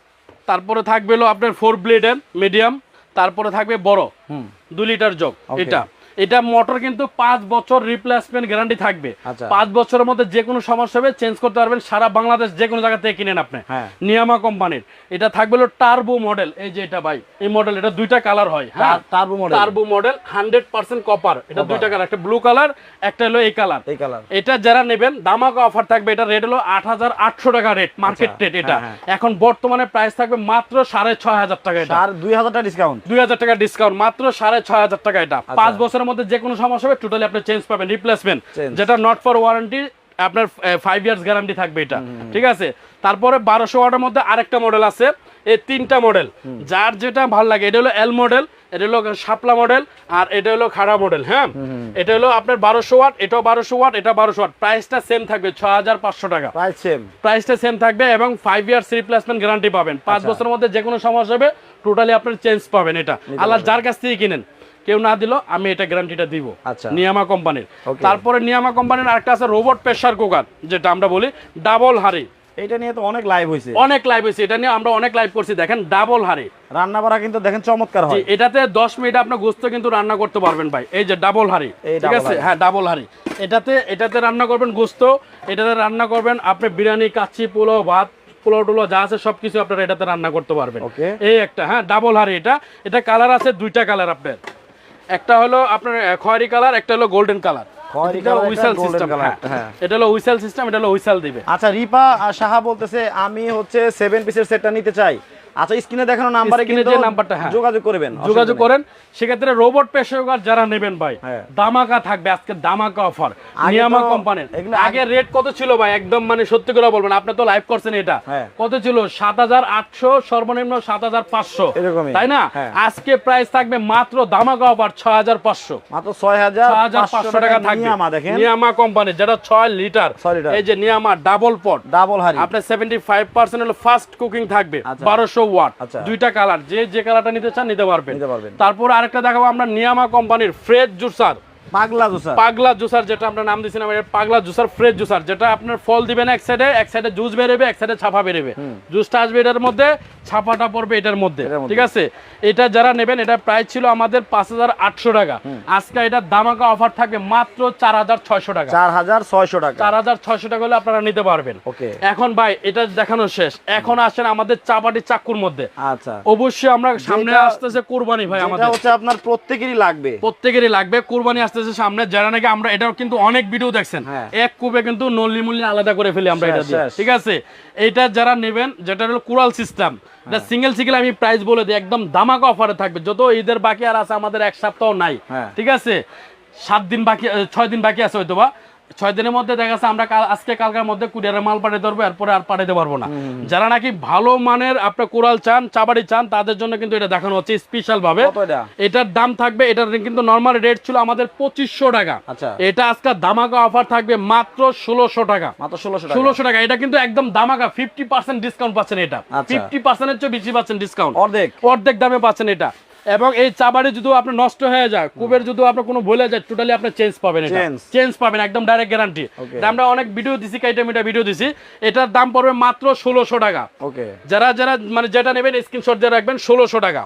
তারপরে থাকবে হলো আপনার 4 ব্লেডের মিডিয়াম, তারপরে থাকবে বড় 2 লিটার জগ। এটা মোটর কিন্তু 5 বছর রিপ্লেসমেন্ট গ্যারান্টি থাকবে। 5 বছরের মধ্যে যে কোনো সমস্যা হবে চেঞ্জ করতে পারবেন, সারা বাংলাদেশ যে কোনো জায়গা থেকে কিনেন আপনি, নিয়ামা কোম্পানির। এটা থাকবে হলো টার্বো মডেল, এই যে এটা ভাই, এই মডেল, এটা 2টা কালার হয়, হ্যাঁ, টার্বো মডেল 100% কপার, এটা 2টা কালার, একটা ব্লু কালার, একটা হলো এই কালার। এটা যারা নেবেন ধামাকা অফার থাকবে, এটা রেট হলো 8,800 টাকা রেট, মার্কেট রেট। এটা এখন বর্তমানে প্রাইস থাকবে মাত্র 6,500 টাকা, এটা 2,000 টাকা ডিসকাউন্ট, 2,000 টাকা ডিসকাউন্ট, মাত্র 6,500 টাকা। এটা 5 বছরের মধ্যে যে কোনো সমস্যা হবে টোটালি আপনি চেঞ্জ পাবেন, রিপ্লেসমেন্ট, যেটা নট ফর ওয়ারেন্টি, আপনার 5 ইয়ার্স গ্যারান্টি থাকবে এটা, ঠিক আছে। তারপরে 1200 ওয়াটের মধ্যে আরেকটা মডেল আছে, এই 3টা মডেল, যার যেটা ভালো লাগে। এটা হলো এল মডেল, এটা হলো শাপলা মডেল, আর এটা হলো খাড়া মডেল। হ্যাঁ, এটা হলো আপনার 1200 ওয়াট, এটাও 1200 ওয়াট, এটা 1200 ওয়াট। প্রাইসটা সেম থাকবে 6,500 টাকা, প্রাইসটা সেম থাকবে, এবং 5 ইয়ার্স রিপ্লেসমেন্ট গ্যারান্টি পাবেন। 5 বছরের মধ্যে যে কোনো সমস্যা হবে টোটালি আপনার চেঞ্জ পাবেন। এটা আল্লাহ যার কাছ থেকে কিনেন, কেউ না দিল আমি এটা গ্যারান্টিটা দিব, নিয়ামা কোম্পানির। তারপরে নিয়ামা কোম্পানির আরেকটা আছে রোবট প্রেসার কুকার, যেটা আমরা বলি ডাবল হাড়ি। এটা নিয়ে তো অনেক লাইভ হয়েছে, এটা নিয়ে আমরা অনেক লাইভ করছি। দেখেন ডাবল হাড়ি রান্না করা কিন্তু দেখেন চমৎকার হয়। এটাতে 10 মিনিট আপনি গোস্ত কিন্তু রান্না করতে পারবেন ভাই, এই যে ডাবল হাড়ি, ঠিক আছে, হ্যাঁ ডাবল হাড়ি। এটাতে রান্না করবেন গোস্ত, এটাতে রান্না করবেন আপনি বিরিয়ানি, কাচ্চি, পোলাও, ভাত, পোলাও টোলাও যা আছে সবকিছু আপনারা এটাতে রান্না করতে পারবেন। এই একটা, হ্যাঁ, ডাবল হাড়ি। এটা কালার আছে 2টা কালার আপনার, একটা হলো আপনার খয়েরি কালার, একটা হলো গোল্ডেন কালার। এটা হলো হুইসেল সিস্টেম, এটা হলো হুইসেল দিবে। আচ্ছা, রিপা সাহা বলতেছে আমি হচ্ছে 7 পিসের সেটটা নিতে চাই, আচ্ছা স্ক্রিনে দেখানো নাম্বারে কিন্তু যে নাম্বারটা যোগাযোগ করবেন, যোগাযোগ করেন। সেক্ষেত্রে রোবট পেশাদার যারা নেবেন ভাই, দামাকা থাকবে আজকে, দামাকা অফার নিয়ামা কোম্পানির। আগে রেট কত ছিল ভাই, একদম মানে সত্যি করে বলবেন, আপনি তো লাইভ করছেন, এটা কত ছিল? 7,800, সর্বনিম্ন 7,500, তাই না? আজকে প্রাইস থাকবে মাত্র দামাকা অফার 6,500, মাত্র 6,500 টাকা থাকবে। নিয়ামা কোম্পানি যেটা 6 লিটার, এই যে নিয়ামা ডাবল পট, ডাবল হাড়ি, আপনার 75% হলো ফাস্ট কুকিং থাকবে, 1200 ওয়াট, দুইটা কালার, যে কালারটা নিতে চান নিতে পারবেন। তারপর আরেকটা দেখাবো আমরা নিয়ামা কোম্পানির ফ্রেশ জুসার, পাগলা জুসার, যেটা আমরা নাম দিয়েছিলাম পাগলা জুসার, ফ্রেশ জুসার, যেটা আপনার ফল দিবেন এক সাইডে জুস বেরোবে, এক সাইডে ছাপা বেরোবে, জুসটা আসবে এটার মধ্যে, ছাপাটা পড়বে এটার মধ্যে, ঠিক আছে? এটা যারা নেবেন, এটা প্রাইস ছিল আমাদের 5,800 টাকা, আজকে এটা দামাকা অফার থাকবে মাত্র 4,600 টাকা, 4,600 টাকা, 4,600 টাকা হলে আপনারা নিতে পারবেন। এখন ভাই এটা দেখানো শেষ, এখন আসেন আমাদের চাপাটি চাকুর মধ্যে। আচ্ছা, অবশ্যই আমরা সামনে আসতেছে কুরবানি ভাই, আমাদের হচ্ছে আপনার প্রত্যেকেরই লাগবে কুরবানি আসতেছে সামনে, যারা নাকি আমরা এটাও কিন্তু অনেক ভিডিও দেখছেন, এক কুপে কিন্তু নল্লি মুল্লি আলাদা করে ফেলি আমরা এটা দিয়ে, ঠিক আছে? এটা যারা নেবেন, যেটা হলো কুরাল সিস্টেম, এটা সিঙ্গেল আমি প্রাইস বলে দিই, একদম দামাকা অফারে থাকবে, যত ঈদের বাকি আর আছে, আমাদের এক সপ্তাহ নাই, ঠিক আছে? 7 দিন বাকি, 6 দিন বাকি আছে হয়তো বা, 6 দিনের মধ্যে দেখা যাচ্ছে আমরা আজকে কালকার মধ্যে কুরিয়ারে মাল পাঠিয়ে ধরবো, এরপরে আর পাঠাতে পারবো না। যারা নাকি ভালো মানের আপনার কোরাল চান, চাবাড়ি চান, তাদের জন্য কিন্তু এটা দেখানো হচ্ছে স্পেশাল ভাবে। এটার দাম থাকবে, এটার কিন্তু নরমাল রেট ছিল আমাদের 2,500 টাকা, এটা আজকে দামাকা অফার থাকবে মাত্র 1,600 টাকা, মাত্র 1,600 টাকা। এটা কিন্তু একদম দামাকা, 50% ডিসকাউন্ট পাচ্ছেন, এটা 50% এর চেয়ে বেশি পাচ্ছেন ডিসকাউন্ট, অর্ধেক দামে পাচ্ছেন এটা। এবং এই চাবাড়ি যদি আপনার নষ্ট হয়ে যায়, কুবের যদি আপনার কোনো ভুলে যায়, টোটালি আপনি চেঞ্জ পাবেন, এটা চেঞ্জ পাবেন, একদম ডাইরেক্ট গ্যারান্টি। আমরা অনেক ভিডিও দিছি, কাইটা ভিডিও দিছি, এটার দাম পড়বে মাত্র 1,600 টাকা। যারা মানে যেটা নেবেন স্ক্রিনশট দিয়ে রাখবেন, 1,600 টাকা।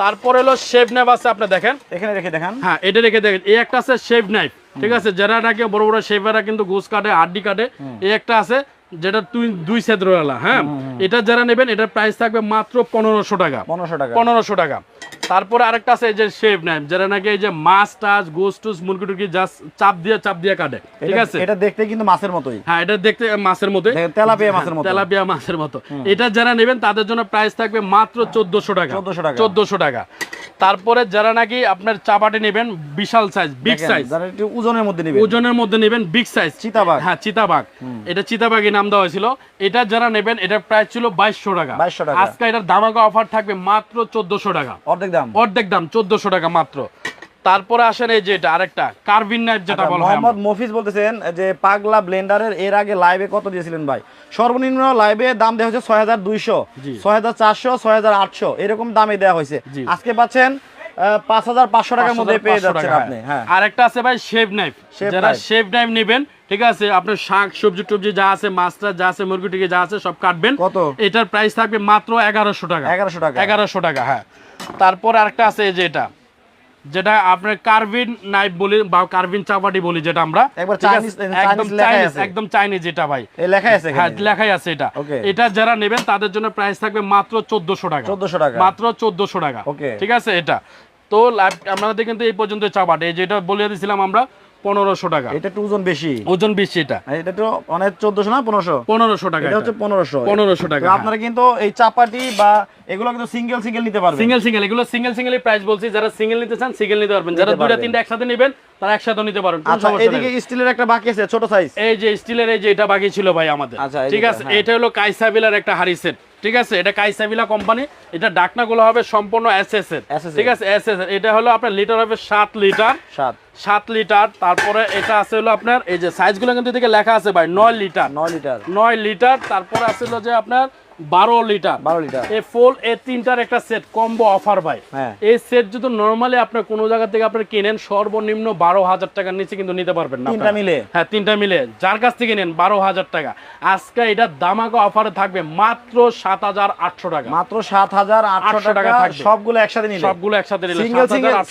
তারপরে হলো শেভ নাইফ আছে, আপনি দেখেন, এখানে রেখে দেখেন, হ্যাঁ এটা রেখে দেখেন, এই একটা আছে শেভ নাইফ, ঠিক আছে? যারা নাকি বড় বড় শেফাররা কিন্তু গোস কাটে, হাড্ডি কাটে, এই একটা আছে যেটা 2 ছেদ্রওয়ালা, হ্যাঁ, এটা যারা নেবেন, এটার প্রাইস থাকবে মাত্র 1,500 টাকা, 1,500 টাকা। তারপরে আরেকটা আছে এই যে শেভ নাইফ, যারা নাকি এই যে মাছ টাছ, গোস টুস, মুরগি টুরগি জাস্ট চাপ দিয়ে কাটে, ঠিক আছে? এটা দেখতে কিন্তু মাছের মতোই, হ্যাঁ এটা দেখতে মাছের মতোই, তেলাপিয়া মাছের মতো। এটা যারা নেবেন তাদের জন্য প্রাইস থাকবে মাত্র 1,400 টাকা, 1,400 টাকা। তারপরে যারা নাকি আপনার চাপাটি নেবেন বিশাল সাইজ, বিগ সাইজ, যারা একটু ওজনের মধ্যে নেবেন, বিগ সাইজ, চিতাবাগ, হ্যাঁ চিতাবাগ, এটা চিতাবাগই নাম দেওয়া হয়েছিল। এটা যারা নেবেন, এটার প্রাইস ছিল 2,200 টাকা, আজকে এটার দামাকা অফার থাকবে মাত্র 1,400 টাকা, অর্ধেক দাম 1,400 টাকা মাত্র। তারপরে আসেন এই যে এটা আরেকটা কার্ভিন নাইফ, যেটা বলা হয়, মোহাম্মদ মফিজ বলতেছেন যে পাগলা ব্লেন্ডারের এর আগে লাইভে কত দিয়েছিলেন ভাই? সর্বনিম্ন লাইভে দাম দেওয়া হয়েছে 6,200, 6,400, 6,800 এরকম দামে দেওয়া হয়েছে। আজকে পাচ্ছেন 5,500 টাকার মধ্যে পেয়ে যাচ্ছেন আপনি। হ্যাঁ, আরেকটা আছে ভাই শেভ নাইফ, যারা শেভ নাইফ নেবেন, ঠিক আছে, আপনার শাক সবজি টবজি যা আছে, মাছটা যা আছে, মুরগি টুরগি যা আছে সব কাটবেন, কত? এটার প্রাইস থাকবে মাত্র 1,100 টাকা, 1,100 টাকা, হ্যাঁ। তারপর আরেকটা আছে এই যে এটা, যেটা আপনার কার্ভিন নাইফ বলি বা কার্ভিন চাপাটি বলি, যেটা আমরা একদম চাইনিজ, এটা ভাই লেখাই আছে এটা। এটা যারা নেবেন তাদের জন্য প্রাইস থাকবে মাত্র 1,400 টাকা, মাত্র 1,400 টাকা, ঠিক আছে? এটা তো আমাদের কিন্তু এই পর্যন্ত চাপাটি, যেটা বলে দিয়েছিলাম আমরা 1,500 টাকা, এটা একটু ওজন বেশি, এটা তো অনেক 1,400 না 1,500 টাকা, এটা হচ্ছে 1,500 টাকা। আপনারা কিন্তু এই চাপাটি বা এগুলো কিন্তু সিঙ্গেল নিতে পারবেন, সিঙ্গেল এগুলো সিঙ্গেল প্রাইস বলছি, যারা সিঙ্গেল নিতে চান সিঙ্গেল নিতে পারবেন, যারা 2টা 3টা একসাথে নেবেন তারা একসাথে নিতে পারবেন। আচ্ছা, এদিকে স্টিলের একটা বাকি আছে ছোট সাইজ, এই যে স্টিলের এই যে এটা বাকি ছিল ভাই আমাদের, ঠিক আছে? এটা হলো কাইসাবিলার একটা হাড়ি সেট, ঠিক আছে? এটা কাইসাবিলা কোম্পানি, এটা ডাকনাগুলো হবে সম্পূর্ণ এসএস এর, ঠিক আছে? এসএস এর। এটা হলো আপনার লিটার হবে 7 লিটার, 7 লিটার। তারপরে এটা আছে হলো আপনার এই যে সাইজগুলো কিন্তু এদিকে লেখা আছে ভাই, 9 লিটার। তারপরে আছে হলো যে আপনার 12 লিটার, এই ফুল এই তিনটার একটা সেট কম্বো অফার ভাই। এই সেট যদি নরমালি আপনার কোন জায়গা থেকে আপনি কিনেন, সর্বনিম্ন 12,000 টাকার নিচে কিন্তু নিতে পারবেন না, তিনটা মিলে। হ্যাঁ, তিনটা মিলে যার কাছ থেকে নেন 12,000 টাকা। আজকে এটা দামাকা অফারে থাকবে মাত্র 7,800 টাকা, মাত্র 7,800 টাকা থাকবে, সবগুলো একসাথে নিলে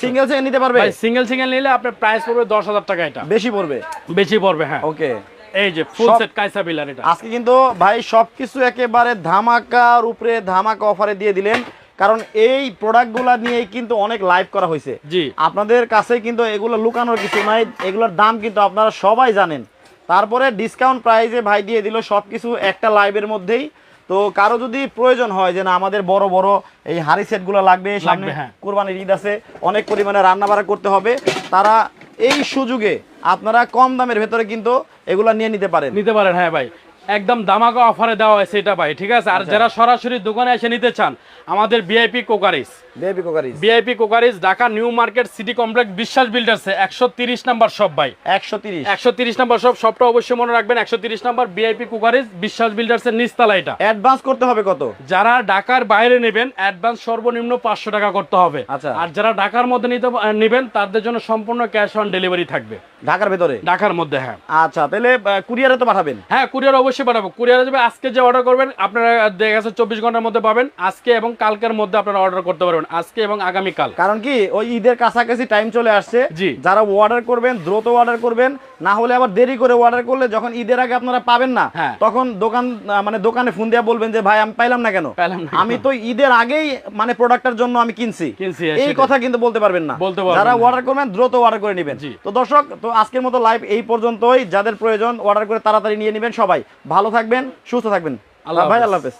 সিঙ্গেল নিতে পারবে। ভাই সিঙ্গেল নিলে আপনার প্রাইস পড়বে 10,000 টাকা, এটা বেশি পড়বে, হ্যাঁ। ওকে, এই যে ফুল সেট কাইসাবিলার, এটা আজকে কিন্তু ভাই সবকিছু একেবারে ধামাকার উপরে ধামাকা অফারে দিয়ে দিলেন, কারণ এই প্রোডাক্টগুলো নিয়ে কিন্তু অনেক লাইভ করা হয়েছে। জি, আপনাদের কাছে কিন্তু এগুলো লুকানোর কিছু নাই, এগুলোর দাম কিন্তু আপনারা সবাই জানেন। তারপরে ডিসকাউন্ট প্রাইসে ভাই দিয়ে দিল সবকিছু একটা লাইভের মধ্যেই। তো কারো যদি প্রয়োজন হয় যে না আমাদের বড় বড় এই হাড়ি সেটগুলো লাগবে, সামনে হ্যাঁ। কুরবানির ঈদ আছে, অনেক পরিমাণে রান্না বাড়া করতে হবে, তারা এই সুযোগে আপনারা কম দামের ভেতরে কিন্তু এগুলা নিয়ে নিতে পারেন। হ্যাঁ ভাই, একদম দামাকা অফারে দেওয়া হয়েছে এটা ভাই, ঠিক আছে। আর যারা সরাসরি দোকানে এসে নিতে চান, আমাদের ভিআইপি কোকারিস, ভিআইপি কোকারিস, Dhaka new market city complex, Biswas বিল্ডার্সে 130 নাম্বার শপ ভাই, 130 নাম্বার শপ। সবটা অবশ্যই মনে রাখবেন, 130 নাম্বার ভিআইপি কোকারিস, বিশ্বাস বিল্ডার্সের নিচতলা। এটা অ্যাডভান্স করতে হবে কত? যারা ঢাকার বাইরে নেবেন অ্যাডভান্স সর্বনিম্ন 500 টাকা করতে হবে। আচ্ছা। আর যারা ঢাকার মধ্যে নেবেন তাদের জন্য সম্পূর্ণ ক্যাশ অন ডেলিভারি থাকবে। ঢাকার ভেতরে? ঢাকার মধ্যে, হ্যাঁ। আচ্ছা, তাহলে কুরিয়ারে তো পাঠাবেন? হ্যাঁ, কুরিয়ার অবশ্যই পাঠাবো। কুরিয়ারে যাবে, আজকে যে অর্ডার করবেন আপনারা দেখা গেছে 24 ঘন্টার মধ্যে পাবেন। আজকে এবং কালকের মধ্যে আপনারা অর্ডার করতে পারবেন, আজকে এবং আগামী কাল। কারণ কি ওই ঈদের কাছাকাছি টাইম চলে আসছে, জি। যারা অর্ডার করবেন দ্রুত অর্ডার করবেন, না হলে আবার দেরি করে অর্ডার করলে যখন ঈদের আগে আপনারা পাবেন না, হ্যাঁ। তখন দোকানে ফোন দিয়ে বলবেন যে ভাই আমি পাইলাম না কেন, আমি তো ঈদের আগেই মানে প্রোডাক্টের জন্য আমি কিনছি, এই কথা কিন্তু বলতে পারবেন না। যারা অর্ডার করবেন দ্রুত অর্ডার করে নেবেন। তো দর্শক, তো আজকের মতো লাইভ এই পর্যন্তই। যাদের প্রয়োজন অর্ডার করে তাড়াতাড়ি নিয়ে নেবেন। সবাই ভালো থাকবেন, সুস্থ থাকবেন। আল্লাহ হাফেজ।